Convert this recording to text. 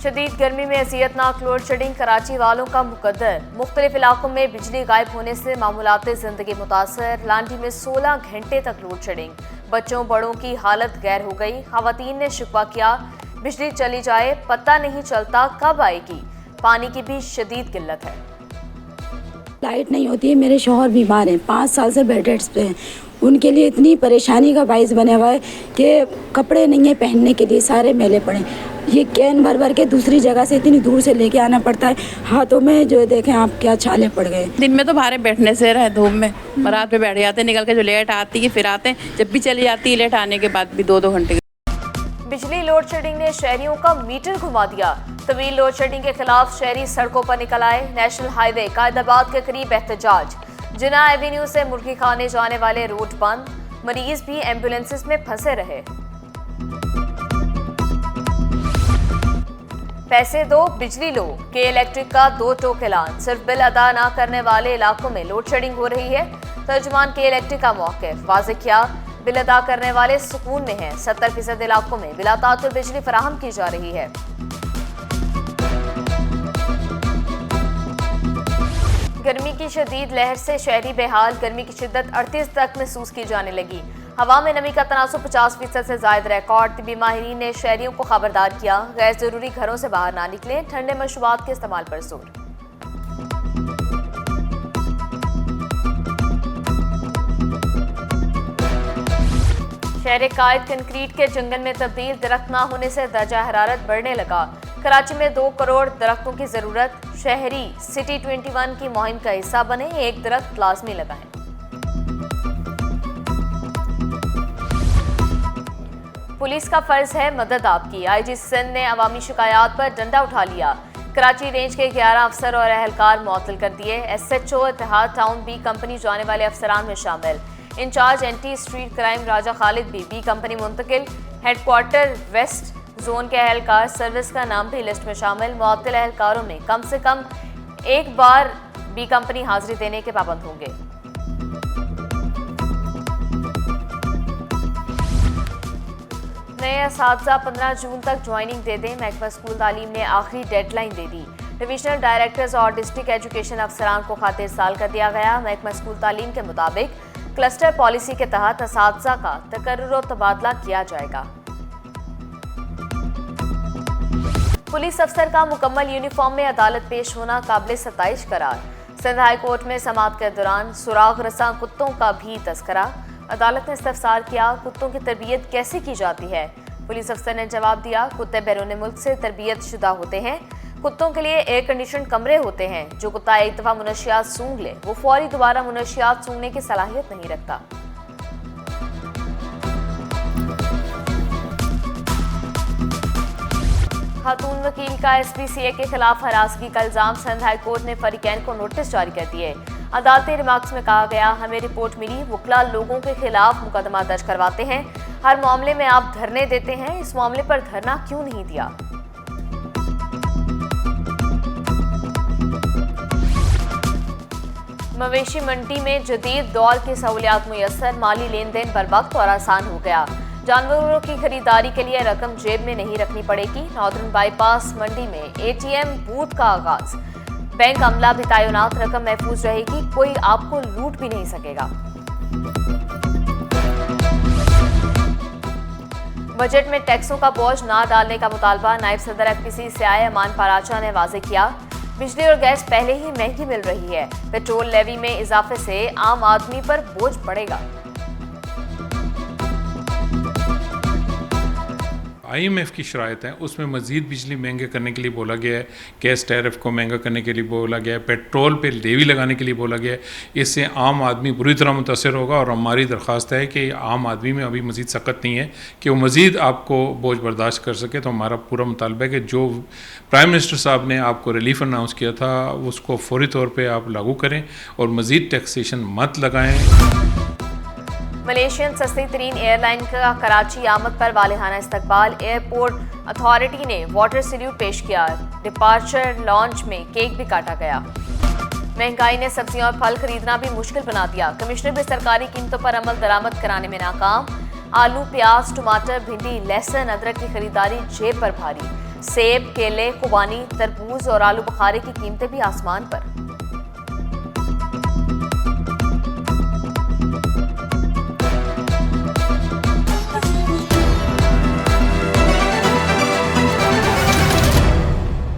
शदीद गर्मी में अज़ियतनाक लोड शेडिंग, कराची वालों का मुकद्दर। मुख्तलिफ इलाकों में बिजली गायब होने से मामूलात जिंदगी मुतासर। लांडी में 16 घंटे तक लोड शेडिंग, बच्चों बड़ों की हालत गैर हो गई। खवातीन ने शिकवा किया, बिजली चली जाए पता नहीं चलता कब आएगी। पानी की भी शदीद किल्लत है। लाइट नहीं होती है, मेरे शौहर बीमार हैं, 5 साल से बेड रेस्ट पे हैं। उनके लिए इतनी परेशानी का बाइस बना हुआ है कि कपड़े नहीं है पहनने के लिए, सारे मैले पड़े। ये कैन भर भर के दूसरी जगह से इतनी दूर से लेके आना पड़ता है। हाथों में जो देखें आप क्या छाले पड़ गए। दिन में तो बाहर बैठने से रहे धूप में, रात पे बैठ जाते, निकल के जो लेट आती है फिर आते हैं। जब भी चली जाती है लेट आने के बाद भी 2-2 घंटे। बिजली लोड शेडिंग ने शहरियों का मीटर घुमा दिया। तवील लोड शेडिंग के खिलाफ शहरी सड़कों पर निकल आए। नेशनल हाईवे कायदाबाद के करीब एहतजाज। जिना एवेन्यू से मुर्गी खाने जाने वाले रूट बंद। मरीज भी एम्बुलेंसेस में फंसे रहे। पैसे दो बिजली लो के इलेक्ट्रिक का 2 टोक ऐलान। सिर्फ बिल अदा न करने वाले इलाकों में लोड शेडिंग हो रही है। तर्जुमान के इलेक्ट्रिक का मौक़िफ़ वाज़ेह किया, बिल अदा करने वाले सुकून में हैं। 70% इलाकों में बिला तातुल बिजली फराहम की जा रही है। गर्मी की शदीद लहर से शहरी बेहाल। गर्मी की शिद्दत 38 तक महसूस की जाने लगी। हवा में नमी का तनासुब 50% से ज़ायद रिकॉर्ड। तिबी माहिरीन ने शहरियों को खबरदार किया, गैर ज़रूरी घरों से बाहर ना निकलें। ठंडे मशरूबात के इस्तेमाल पर जोर। शहर कायद कंक्रीट के जंगल में तब्दील। दरख्त ना होने से दर्जा हरारत बढ़ने लगा। कराची में 2 करोड़ दरख्तों की जरूरत। शहरी सिटी 21 की मुहिम का हिस्सा बने, 1 दरख्त लाजमी लगाएं। पुलिस का फर्ज है मदद आपकी। आईजी सिंध ने अवामी शिकायत पर डंडा उठा लिया। कराची रेंज के 11 अफसर और अहलकार मुअत्तल कर दिए। SHO इत्तेहाद टाउन बी कंपनी जाने वाले अफसरान में शामिल। इंचार्ज एंटी स्ट्रीट क्राइम राजा खालिद भी बी कंपनी मुंतकिल। हेडक्वार्टर वेस्ट जोन के अहलकार सर्विस का नाम भी लिस्ट में शामिल। मुअत्तल अहलकारों में कम से कम एक बार बी कंपनी हाजिरी देने के पाबंद होंगे। नए असातिज़ा 15 जून तक ज्वाइनिंग दे दें। महकमा स्कूल तालीम ने आखिरी डेडलाइन दे दी। डिविजनल डायरेक्टर्स और डिस्ट्रिक्ट एजुकेशन अफसरान को खातिर इरसाल कर दिया गया। महकमा स्कूल तालीम के मुताबिक क्लस्टर पॉलिसी के तहत असातिज़ा का तकर्रुर और तबादला किया जाएगा। पुलिस अफसर का मुकम्मल यूनिफॉर्म में अदालत पेश होना काबिल सताइश करार। सिंध हाई कोर्ट में समाअत के दौरान सुराग रसां कुत्तों का भी तस्करा। अदालत ने इस्तफसार किया, कुत्तों की तरबियत कैसे की जाती है। पुलिस अफसर ने जवाब दिया, कुत्ते बैरून मुल्क से तरबियत शुदा होते हैं। कुत्तों के लिए एयर कंडीशन कमरे होते हैं। जो कुत्ता एक दफ़ा मुनशियात सूंघ ले वो फौरी दोबारा मुनशियात सूंघने की सलाहियत नहीं रखता। खातून वकील का SPCA के खिलाफ हरासगी का इल्जाम। सिंध हाई कोर्ट ने फरीकैन को नोटिस जारी कर दिए। अदालती रिमार्क्स में कहा गया, हमें रिपोर्ट मिली, वकला लोगों के खिलाफ मुकदमा दर्ज करवाते हैं। हर मामले में आप धरने देते हैं, इस मामले पर धरना क्यों नहीं दिया। मवेशी मंडी में जदीद दौर की सहूलियात मुयस्सर। माली लेन देन बर वक्त और आसान हो गया। जानवरों की खरीदारी के लिए रकम जेब में नहीं रखनी पड़ेगी। नॉर्दर्न बाईपास मंडी में ATM बूथ का आगाज। बैंक अमला भी तैनात, रकम महफूज रहेगी, कोई आपको लूट भी नहीं सकेगा। बजट में टैक्सों का बोझ ना डालने का मुतालबा। नायब सदर FPC से आए अमान पाराचा ने वाज़ेह किया, बिजली और गैस पहले ही महंगी मिल रही है। पेट्रोल लेवी में इजाफे से आम आदमी पर बोझ पड़ेगा। IMF की शराइत हैं, उसमें मज़ीद बिजली महंगे करने के लिए बोला गया है। गैस टैरिफ को महंगा करने के लिए बोला गया है। पेट्रोल पे लेवी लगाने के लिए बोला गया है। इससे आम आदमी बुरी तरह मुतासर होगा और हमारी दरख्वास्त है कि आम आदमी में अभी मज़ीद सख्त नहीं है कि वो मज़ीद आपको बोझ बर्दाश्त कर सके। तो हमारा पूरा मुतालबा है कि जो प्राइम मिनिस्टर साहब ने आपको रिलीफ अनाउंस किया था उसको फौरी तौर पर आप लागू करें और मज़ीद टैक्सेशन मत लगाएँ। मलेशियन सस्ती तरीन एयरलाइन का कराची आमद पर वालिहाना इस्तकबाल। एयरपोर्ट अथॉरिटी ने वाटर सल्यूट पेश किया। डिपार्चर लॉन्च में केक भी काटा गया। महंगाई ने सब्जियां और फल खरीदना भी मुश्किल बना दिया। कमिश्नर भी सरकारी कीमतों पर अमल दरामद कराने में नाकाम। आलू, प्याज, टमाटर, भिंडी, लहसुन, अदरक की खरीदारी जेब पर भारी। सेब, केले, खुबानी, तरबूज और आलू बुखारे की कीमतें भी आसमान पर।